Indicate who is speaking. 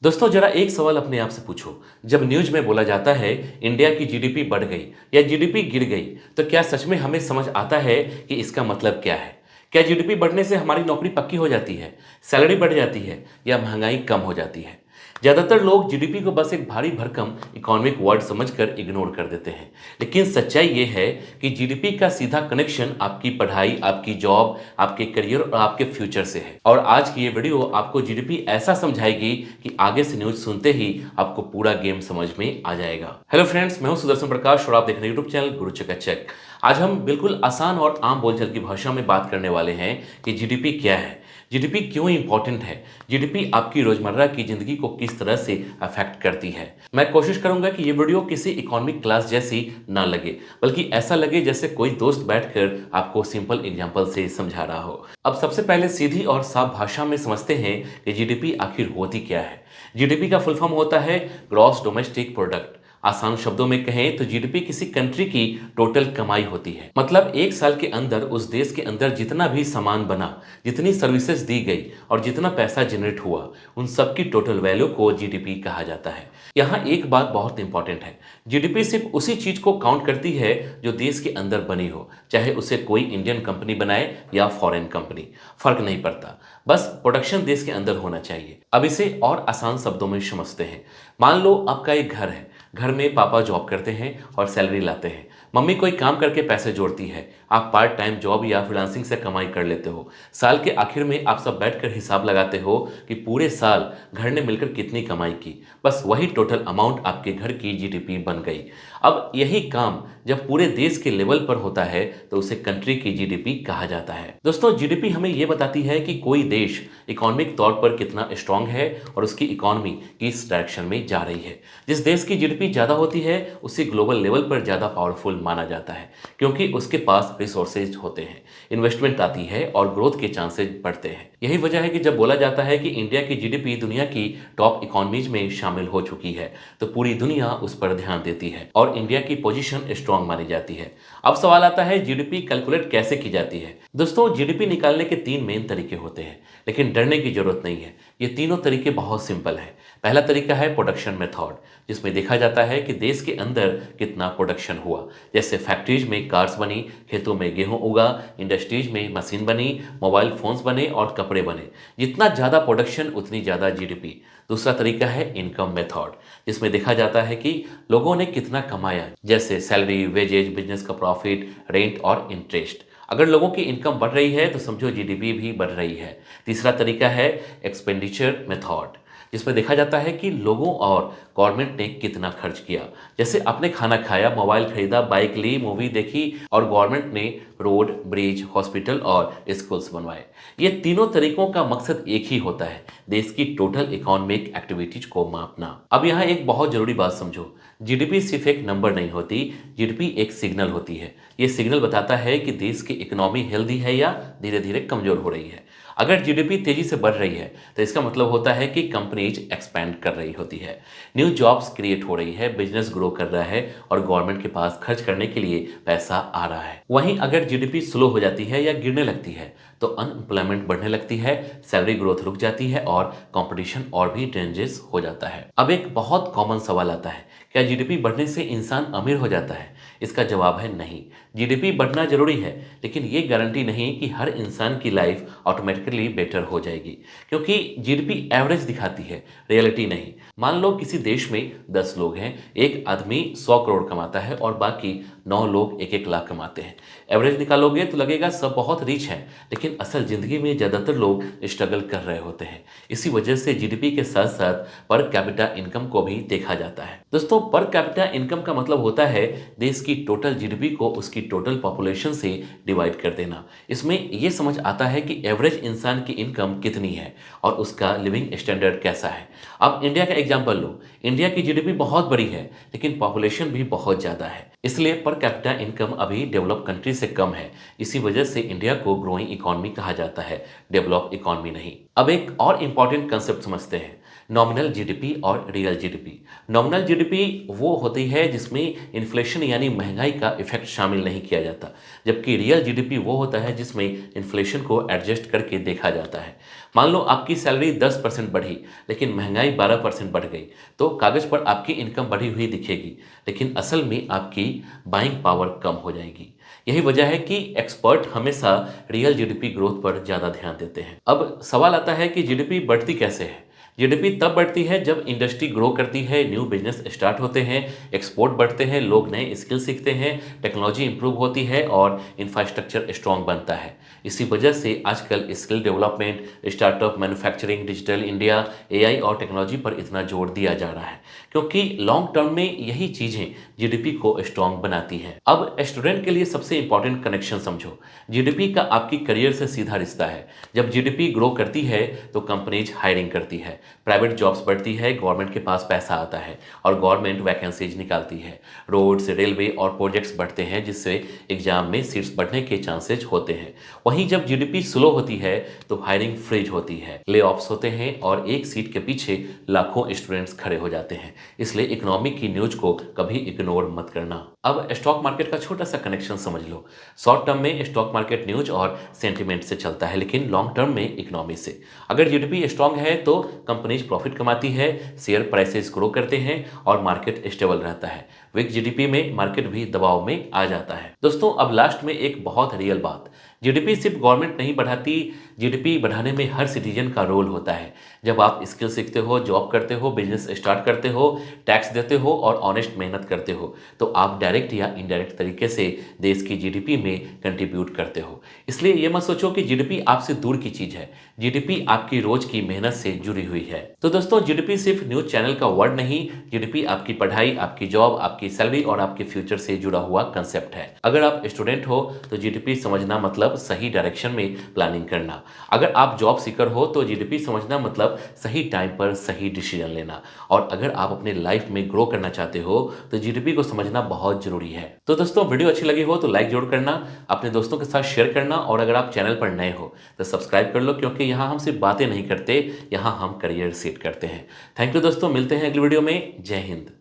Speaker 1: दोस्तों जरा एक सवाल अपने आप से पूछो। जब न्यूज में बोला जाता है इंडिया की जीडीपी बढ़ गई या जीडीपी गिर गई, तो क्या सच में हमें समझ आता है कि इसका मतलब क्या है? क्या जीडीपी बढ़ने से हमारी नौकरी पक्की हो जाती है, सैलरी बढ़ जाती है या महंगाई कम हो जाती है? ज्यादातर लोग जीडीपी को बस एक भारी भरकम इकोनॉमिक वर्ड समझकर इग्नोर कर देते हैं। लेकिन सच्चाई ये है कि जीडीपी का सीधा कनेक्शन आपकी पढ़ाई, आपकी जॉब, आपके करियर और आपके फ्यूचर से है। और आज की ये वीडियो आपको जीडीपी ऐसा समझाएगी कि आगे से न्यूज सुनते ही आपको पूरा गेम समझ में आ जाएगा। हेलो फ्रेंड्स, मैं हूं सुदर्शन प्रकाश और आप देख रहे हैं यूट्यूब चैनल गुरु चकाचक। आज हम बिल्कुल आसान और आम बोलचाल की भाषा में बात करने वाले हैं कि जीडीपी क्या है, जीडीपी क्यों इंपॉर्टेंट है, जीडीपी आपकी रोजमर्रा की जिंदगी को किस तरह से अफेक्ट करती है। मैं कोशिश करूंगा कि ये वीडियो किसी इकोनॉमिक क्लास जैसी ना लगे, बल्कि ऐसा लगे जैसे कोई दोस्त बैठकर आपको सिंपल एग्जांपल से समझा रहा हो। अब सबसे पहले सीधी और साफ भाषा में समझते हैं कि जीडीपी आखिर होती क्या है। जीडीपी का फुल फॉर्म होता है ग्रॉस डोमेस्टिक प्रोडक्ट। आसान शब्दों में कहें तो जीडीपी किसी कंट्री की टोटल कमाई होती है। मतलब एक साल के अंदर उस देश के अंदर जितना भी सामान बना, जितनी सर्विसेज दी गई और जितना पैसा जनरेट हुआ, उन सब की टोटल वैल्यू को जीडीपी कहा जाता है। यहाँ एक बात बहुत इंपॉर्टेंट है, जीडीपी सिर्फ उसी चीज को काउंट करती है जो देश के अंदर बनी हो, चाहे उसे कोई इंडियन कंपनी बनाए या फॉरेन कंपनी, फर्क नहीं पड़ता। बस प्रोडक्शन देश के अंदर होना चाहिए। अब इसे और आसान शब्दों में समझते हैं। मान लो आपका एक घर है, घर में पापा जॉब करते हैं और सैलरी लाते हैं, मम्मी कोई काम करके पैसे जोड़ती है, आप पार्ट टाइम जॉब या फ्रीलांसिंग से कमाई कर लेते हो। साल के आखिर में आप सब बैठकर हिसाब लगाते हो कि पूरे साल घर ने मिलकर कितनी कमाई की। बस वही टोटल अमाउंट आपके घर की जीडीपी बन गई। अब यही काम जब पूरे देश के लेवल पर होता है तो उसे कंट्री की जीडीपी कहा जाता है। दोस्तों जीडीपी हमें यह बताती है कि कोई देश इकोनॉमिक तौर पर कितना स्ट्रांग है और उसकी इकोनॉमी किस डायरेक्शन में जा रही है। जिस देश की जीडीपी ज़्यादा होती है उसे ग्लोबल लेवल पर ज़्यादा पावरफुल माना जाता है, क्योंकि उसके पास रिसोर्सेज होते हैं, इन्वेस्टमेंट आती है और ग्रोथ के चांसेस बढ़ते हैं। यही वजह है कि जब बोला जाता है कि इंडिया की जीडीपी दुनिया की टॉप इकोनॉमीज में शामिल हो चुकी है, तो पूरी दुनिया उस पर ध्यान देती है और इंडिया की पोजीशन स्ट्रांग मानी जाती है। अब सवाल आता है जीडीपी कैलकुलेट कैसे की जाती है। दोस्तों जीडीपी निकालने के तीन मेन तरीके होते हैं, लेकिन डरने की जरूरत नहीं है। ये तीनों तरीके बहुत सिंपल हैं। पहला तरीका है प्रोडक्शन मेथड, जिसमें देखा जाता है कि देश के अंदर कितना प्रोडक्शन हुआ। जैसे फैक्ट्रीज में कार्स बनी, खेतों में गेहूं उगा, इंडस्ट्रीज में मशीन बनी, मोबाइल फोन्स बने और कपड़े बने। जितना ज़्यादा प्रोडक्शन उतनी ज़्यादा जीडीपी। दूसरा तरीका है इनकम मेथड, जिसमें देखा जाता है कि लोगों ने कितना कमाया, जैसे सैलरी, वेजेज, बिजनेस का प्रॉफिट, रेंट और इंटरेस्ट। अगर लोगों की इनकम बढ़ रही है तो समझो जीडीपी भी बढ़ रही है। तीसरा तरीका है एक्सपेंडिचर मेथड, जिसमें देखा जाता है कि लोगों और गवर्नमेंट ने कितना खर्च किया। जैसे आपने खाना खाया, मोबाइल खरीदा, बाइक ली, मूवी देखी और गवर्नमेंट ने रोड, ब्रिज, हॉस्पिटल और स्कूल्स बनवाए। ये तीनों तरीकों का मकसद एक ही होता है, देश की टोटल इकोनॉमिक एक्टिविटीज को मापना। अब यहाँ एक बहुत जरूरी बात समझो, जीडीपी सिर्फ एक नंबर नहीं होती, जीडीपी एक सिग्नल होती है। ये सिग्नल बताता है कि देश की इकोनॉमी हेल्दी है या धीरे धीरे कमजोर हो रही है। अगर जीडीपी तेजी से बढ़ रही है तो इसका मतलब होता है कि कंपनीज एक्सपैंड कर रही होती है, न्यू जॉब्स क्रिएट हो रही है, बिजनेस ग्रो कर रहा है और गवर्नमेंट के पास खर्च करने के लिए पैसा आ रहा है। वहीं अगर जीडीपी स्लो हो जाती है या गिरने लगती है तो अनएम्प्लॉयमेंट बढ़ने लगती है, सैलरी ग्रोथ रुक जाती है और कंपटीशन और भी डेंजरस हो जाता है। अब एक बहुत कॉमन सवाल आता है, क्या जीडीपी बढ़ने से इंसान अमीर हो जाता है? इसका जवाब है नहीं। जीडीपी बढ़ना जरूरी है, लेकिन ये गारंटी नहीं कि हर इंसान की लाइफ ऑटोमेटिकली बेटर हो जाएगी, क्योंकि जीडीपी एवरेज दिखाती है, रियलिटी नहीं। मान लो किसी देश में 10 लोग हैं, एक आदमी 100 करोड़ कमाता है और बाकी 9 लोग 1-1 लाख कमाते हैं। एवरेज निकालोगे तो लगेगा सब बहुत रिच हैं, लेकिन असल जिंदगी में ज्यादातर लोग स्ट्रगल कर रहे होते हैं। इसी वजह से जीडीपी के साथ साथ पर कैपिटा इनकम को भी देखा जाता है। दोस्तों पर कैपिटा इनकम का मतलब होता है देश की टोटल जीडीपी को उसकी टोटल पॉपुलेशन से डिवाइड कर देना। इसमें यह समझ आता है कि एवरेज इंसान की इनकम कितनी है और उसका लिविंग स्टैंडर्ड कैसा है। अब इंडिया का एग्जांपल लो, इंडिया की जीडीपी बहुत बड़ी है लेकिन पॉपुलेशन भी बहुत ज़्यादा है, इसलिए पर कैपिटा इनकम अभी डेवलप कंट्री से कम है। इसी वजह से इंडिया को ग्रोइंग इकोनॉमी कहा जाता है, डेवलप इकोनॉमी नहीं। अब एक और इंपॉर्टेंट कंसेप्ट समझते हैं, नॉमिनल जीडीपी और रियल जीडीपी। नॉमिनल जीडीपी वो होती है जिसमें इन्फ्लेशन यानी महंगाई का इफेक्ट शामिल नहीं किया जाता, जबकि रियल जीडीपी वो होता है जिसमें इन्फ्लेशन को एडजस्ट करके देखा जाता है। मान लो आपकी सैलरी 10% बढ़ी, लेकिन महंगाई 12% बढ़ गई, तो कागज पर आपकी इनकम बढ़ी हुई दिखेगी, लेकिन असल में आपकी बाइंग पावर कम हो जाएगी। यही वजह है कि एक्सपर्ट हमेशा रियल जीडीपी ग्रोथ पर ज़्यादा ध्यान देते हैं। अब सवाल आता है कि जीडीपी बढ़ती कैसे है। जीडीपी तब बढ़ती है जब इंडस्ट्री ग्रो करती है, न्यू बिजनेस स्टार्ट होते हैं, एक्सपोर्ट बढ़ते हैं, लोग नए स्किल सीखते हैं, टेक्नोलॉजी इंप्रूव होती है और इंफ्रास्ट्रक्चर स्ट्रांग बनता है। इसी वजह से आजकल skill development, startup, manufacturing, digital India, AI और टेक्नोलॉजी पर इतना जोर दिया जा रहा है, क्योंकि लॉन्ग टर्म में यही चीज़ें जीडीपी को स्ट्रांग बनाती हैं। अब स्टूडेंट के लिए सबसे इंपॉर्टेंट कनेक्शन समझो। जीडीपी का आपकी करियर से सीधा रिश्ता है। जब जीडीपी ग्रो करती है तो कंपनीज हायरिंग करती है, प्राइवेट जॉब्स बढ़ती है, गवर्नमेंट के पास पैसा आता है और गवर्नमेंट वैकेंसीज निकालती है। रोड्स, रेलवे और प्रोजेक्ट्स बढ़ते हैं, जिससे एग्जाम में सीट्स बढ़ने के चांसेज होते हैं। वहीं जब जीडीपी स्लो होती है तो हायरिंग फ्रीज होती है, ले ऑफ्स होते हैं और एक सीट के पीछे लाखों स्टूडेंट्स खड़े हो जाते हैं। इसलिए इकोनॉमिक की न्यूज को कभी इग्नोर मत करना। अब स्टॉक मार्केट का छोटा सा कनेक्शन समझ लो। शॉर्ट टर्म में स्टॉक मार्केट न्यूज और सेंटिमेंट से चलता है, लेकिन लॉन्ग टर्म में इकोनॉमी से। अगर जीडीपी स्ट्रांग है तो कंपनीज प्रॉफिट कमाती है, शेयर प्राइसेस ग्रो करते हैं और मार्केट स्टेबल रहता है। वीक जीडीपी में मार्केट भी दबाव में आ जाता है। दोस्तों, अब लास्ट में एक बहुत रियल बात। जीडीपी सिर्फ गवर्नमेंट नहीं बढ़ाती, जीडीपी बढ़ाने में हर सिटीजन का रोल होता है। जब आप स्किल सीखते हो, जॉब करते हो, बिजनेस स्टार्ट करते हो, टैक्स देते हो और ऑनेस्ट मेहनत करते हो, तो आप डायरेक्ट या इनडायरेक्ट तरीके से देश की जीडीपी में कंट्रीब्यूट करते हो। इसलिए ये मत सोचो कि जीडीपी आपसे दूर की चीज है। जीडीपी आपकी रोज की मेहनत से जुड़ी हुई है। तो दोस्तों, जीडीपी सिर्फ न्यूज चैनल का वर्ड नहीं, जीडीपी आपकी पढ़ाई, आपकी जॉब, आपकी सैलरी और आपके फ्यूचर से जुड़ा हुआ कंसेप्ट है। अगर आप स्टूडेंट हो तो जीडीपी समझना मतलब सही डायरेक्शन में प्लानिंग करना। अगर आप जॉब सीकर हो तो जीडीपी समझना मतलब सही टाइम पर सही डिसीजन लेना। और अगर आप अपने लाइफ में ग्रो करना चाहते हो तो जीडीपी को समझना बहुत जरूरी है। तो दोस्तों, वीडियो अच्छी लगी हो तो लाइक जरूर करना, अपने दोस्तों के साथ शेयर करना और अगर आप चैनल पर नए हो तो सब्सक्राइब कर लो, क्योंकि यहाँ हम सिर्फ बातें नहीं करते, यहाँ हम करियर सेट करते हैं। थैंक यू दोस्तों, मिलते हैं अगली वीडियो में। जय हिंद।